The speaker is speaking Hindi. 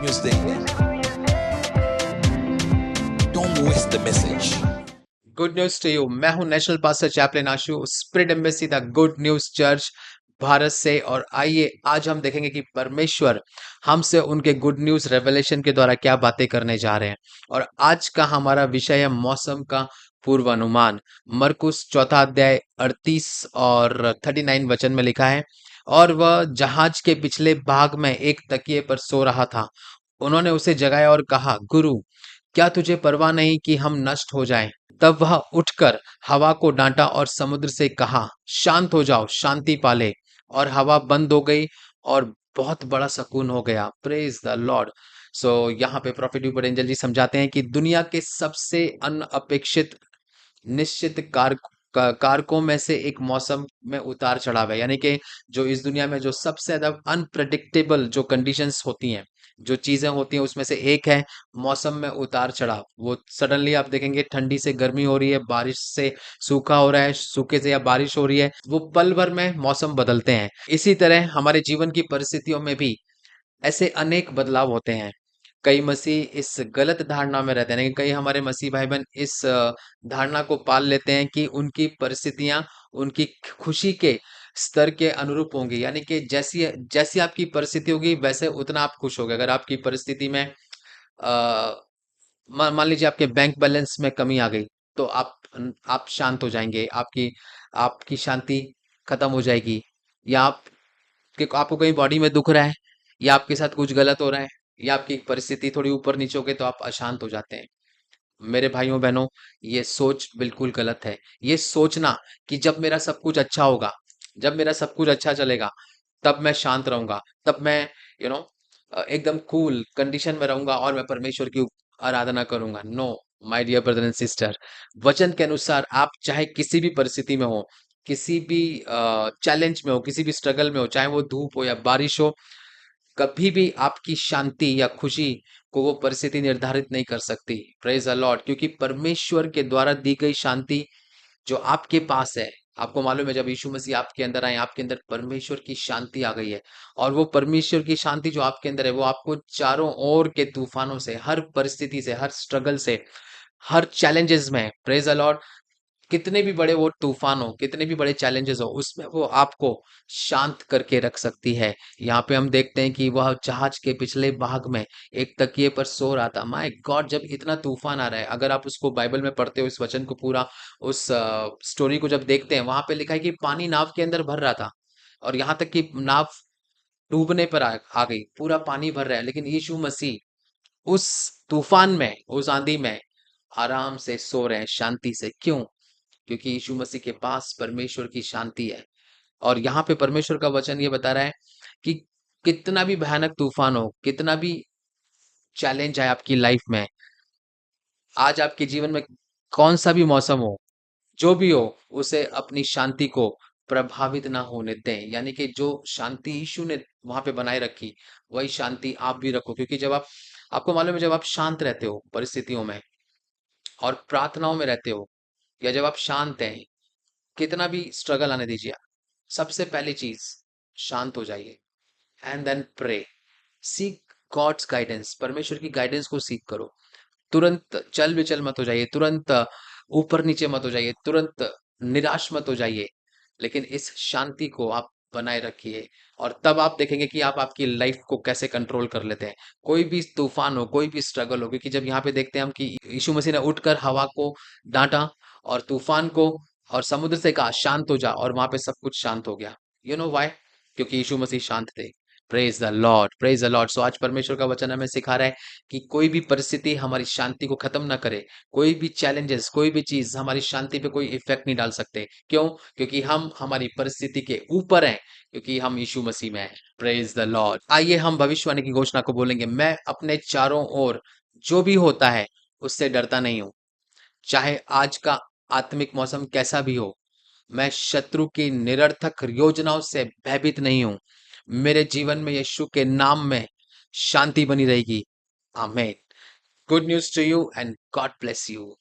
न्यूज देंगे। Don't miss the message. Good news to you. मैं हूं national pastor Chaplin Ashu, spread embassy the good news church Bharat से। और आइए आज हम देखेंगे कि परमेश्वर हमसे उनके गुड न्यूज रेवलेशन के द्वारा क्या बातें करने जा रहे हैं। और आज का हमारा विषय है मौसम का पूर्वानुमान। मरकुस चौथा अध्याय 38 और 39 वचन में लिखा है, और वह जहाज के पिछले भाग में एक तकिए पर सो रहा था। उन्होंने उसे जगाया और कहा, गुरु, क्या तुझे परवाह नहीं कि हम नष्ट हो जाएं? तब वह उठकर हवा को डांटा और समुद्र से कहा, शांत हो जाओ, शांति पाले। और हवा बंद हो गई और बहुत बड़ा सुकून हो गया। Praise the Lord. सो यहाँ पे प्रॉफिट ऊपर एंजल जी समझाते हैं कि दुनिया के सबसे अनअपेक्षित निश्चित कारकों में से एक मौसम में उतार चढ़ाव है। यानी कि जो इस दुनिया में जो सबसे ज्यादा अनप्रडिक्टेबल जो कंडीशंस होती हैं, जो चीजें होती हैं, उसमें से एक है मौसम में उतार चढ़ाव। वो सडनली आप देखेंगे ठंडी से गर्मी हो रही है, बारिश से सूखा हो रहा है, सूखे से या बारिश हो रही है, वो पल भर में मौसम बदलते हैं। इसी तरह हमारे जीवन की परिस्थितियों में भी ऐसे अनेक बदलाव होते हैं। कई मसीह इस गलत धारणा में रहते हैं, लेकिन कई हमारे मसीह भाई बहन इस धारणा को पाल लेते हैं कि उनकी परिस्थितियां उनकी खुशी के स्तर के अनुरूप होंगी। यानी कि जैसी जैसी आपकी परिस्थिति होगी वैसे उतना आप खुश होगे। अगर आपकी परिस्थिति में मान लीजिए आपके बैंक बैलेंस में कमी आ गई, तो आप शांत हो जाएंगे, आपकी आपकी शांति खत्म हो जाएगी। या आप कि आपको कहीं बॉडी में दुख रहा है, या आपके साथ कुछ गलत हो रहा है, या आपकी परिस्थिति थोड़ी ऊपर नीचे हो गई, तो आप अशांत हो जाते हैं। मेरे भाइयों बहनों, ये सोच बिल्कुल गलत है। ये सोचना कि जब मेरा सब कुछ अच्छा होगा, जब मेरा सब कुछ अच्छा चलेगा, तब मैं शांत रहूंगा, तब मैं यू नो एकदम कूल कंडीशन में रहूंगा और मैं परमेश्वर की आराधना करूंगा। No my dear brother and sister, वचन के अनुसार आप चाहे किसी भी परिस्थिति में हो, किसी भी चैलेंज में हो, किसी भी स्ट्रगल में हो, चाहे वो धूप हो या बारिश हो, कभी भी आपकी शांति या खुशी को वो परिस्थिति निर्धारित नहीं कर सकती। Praise the Lord. क्योंकि परमेश्वर के द्वारा दी गई शांति जो आपके पास है, आपको मालूम है जब यीशु मसीह आपके अंदर आए, आपके अंदर परमेश्वर की शांति आ गई है। और वो परमेश्वर की शांति जो आपके अंदर है, वो आपको चारों ओर के तूफानों से, हर परिस्थिति से, हर स्ट्रगल से, हर चैलेंजेस में, प्रेज द लॉर्ड, कितने भी बड़े वो तूफान हो, कितने भी बड़े चैलेंजेस हो, उसमें वो आपको शांत करके रख सकती है। यहाँ पे हम देखते हैं कि वह जहाज के पिछले भाग में एक तकिए पर सो रहा था। माय गॉड, जब इतना तूफान आ रहा है, अगर आप उसको बाइबल में पढ़ते हो, इस वचन को पूरा, उस स्टोरी को जब देखते हैं, वहां पे लिखा है कि पानी नाव के अंदर भर रहा था, और यहाँ तक कि नाव डूबने पर आ गई, पूरा पानी भर रहा है, लेकिन यीशु मसीह उस तूफान में, उस आंधी में आराम से सो रहे हैं, शांति से। क्यों? क्योंकि यीशु मसीह के पास परमेश्वर की शांति है। और यहाँ पे परमेश्वर का वचन ये बता रहा है कि कितना भी भयानक तूफान हो, कितना भी चैलेंज आए आपकी लाइफ में, आज आपके जीवन में कौन सा भी मौसम हो, जो भी हो, उसे अपनी शांति को प्रभावित ना होने दें। यानी कि जो शांति यीशु ने वहां पे बनाए रखी, वही शांति आप भी रखो। क्योंकि जब आपको मालूम है, जब आप शांत रहते हो परिस्थितियों में और प्रार्थनाओं में रहते हो, या जब आप शांत हैं, कितना भी स्ट्रगल आने दीजिए, सबसे पहली चीज शांत हो जाइए and then pray. Seek God's guidance, परमेश्वर की गाइडेंस को सीख करो। तुरंत चल विचल मत हो जाइए, तुरंत ऊपर नीचे मत हो जाइए, तुरंत निराश मत हो जाइए, लेकिन इस शांति को आप बनाए रखिए। और तब आप देखेंगे कि आप आपकी लाइफ को कैसे कंट्रोल कर लेते हैं, कोई भी तूफान हो, कोई भी स्ट्रगल हो। क्योंकि जब यहाँ पे देखते हैं हम कि यीशु मसीह ने उठकर हवा को डांटा और तूफान को, और समुद्र से कहा शांत हो जा, और वहां पे सब कुछ शांत हो गया। You know why? क्योंकि यीशु मसीह शांत थे। Praise the Lord, praise the Lord. So आज परमेश्वर का वचन हमें सिखा रहा है कि कोई भी परिस्थिति हमारी शांति को खत्म ना करे, कोई भी चैलेंजेस, कोई भी चीज हमारी शांति पे कोई इफेक्ट नहीं डाल सकते। क्यों? क्योंकि हम हमारी परिस्थिति के ऊपर हैं, क्योंकि हम यीशु मसीह में हैं। Praise the Lord. आइए हम भविष्यवाणी की घोषणा को बोलेंगे। मैं अपने चारों ओर जो भी होता है उससे डरता नहीं हूं। चाहे आज का आत्मिक मौसम कैसा भी हो, मैं शत्रु की निरर्थक योजनाओं से भयभीत नहीं हूं। मेरे जीवन में यीशु के नाम में शांति बनी रहेगी। आमीन। Good news to you and God bless you.